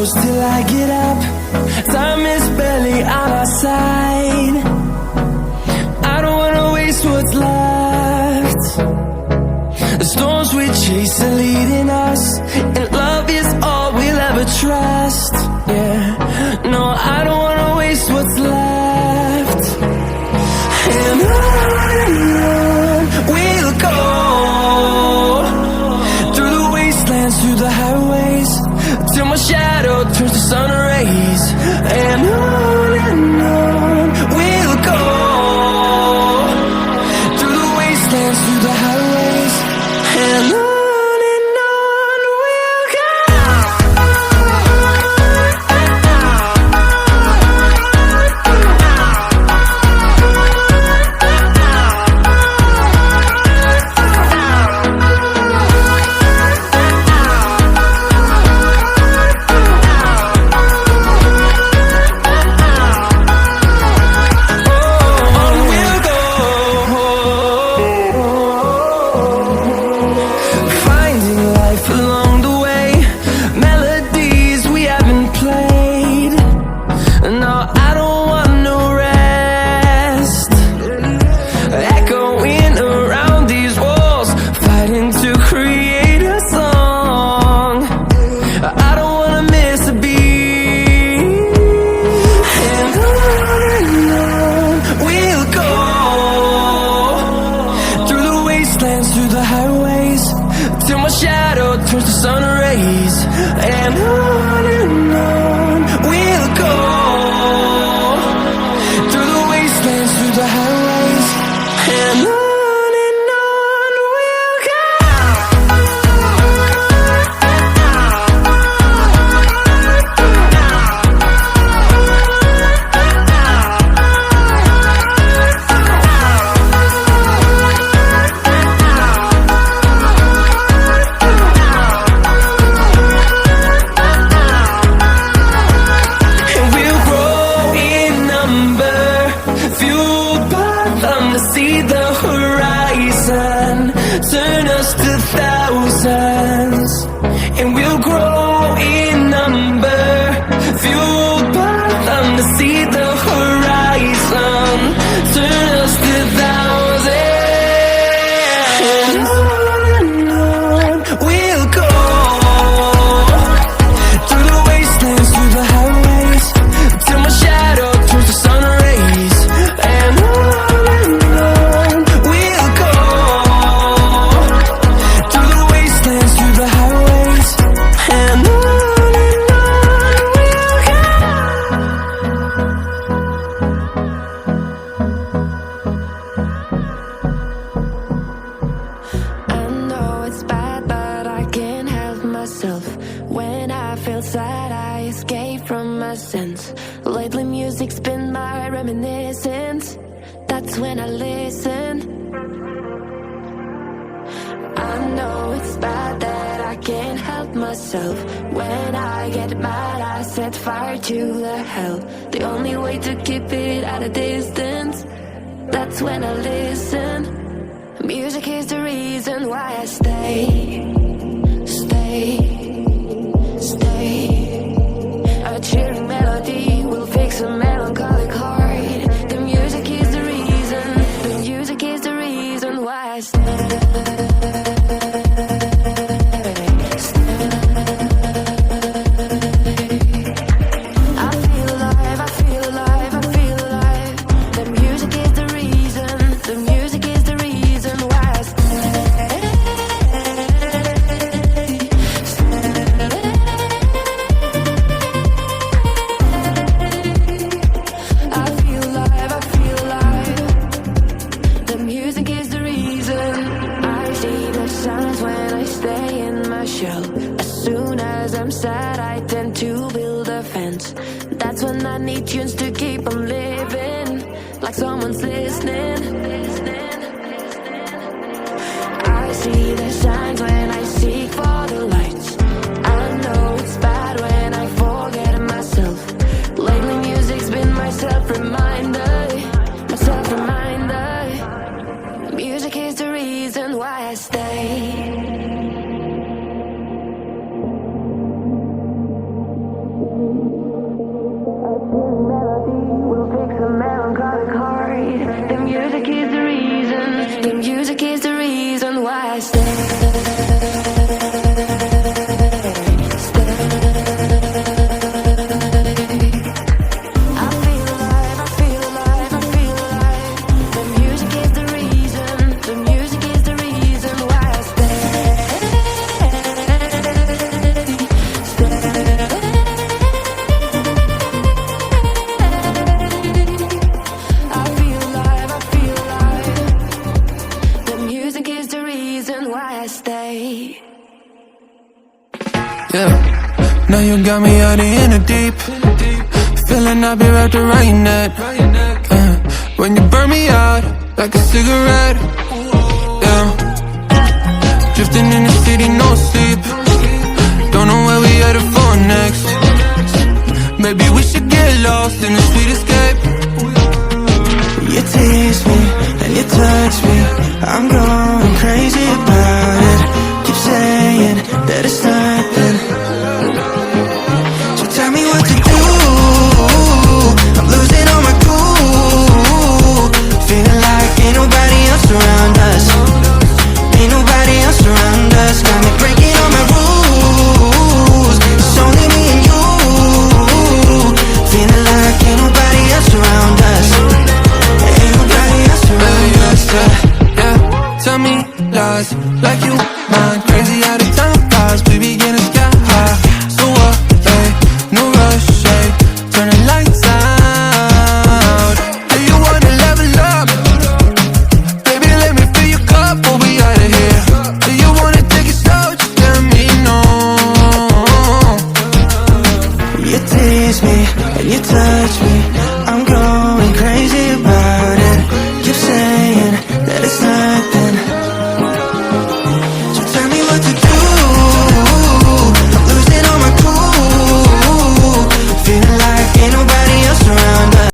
hours till I get up. Time is barely on our side. I don't wanna waste what's left. The storms we chase are leading us, and love is all we'll ever trust. Yeah, no, I don't wanna waste what's left. And on we'll go, through the wastelands, through the highways, till my shadow turns to sun rays. And on we'll go, through the wastelands, through the highways, and on we'll go. When I get mad, I set fire to the hell. The only way to keep it at a distance, that's when I listen. Music is the reason why I stay, stay, stay. A cheering melody will fix a melancholic heart. The music is the reason, the music is the reason why I stay. Tunes to keep them living, like someone's listening. I see the signs when I seek for the lights. I know it's bad when I forget myself. Lately music's been my self-reminder, my self-reminder. Music is the reason why I stay. Now you got me out in the deep, feeling I'll be wrapped around your neck. When you burn me out like a cigarette, yeah. Drifting in the city, no sleep. Don't know where we headed for next. Maybe we should get lost in the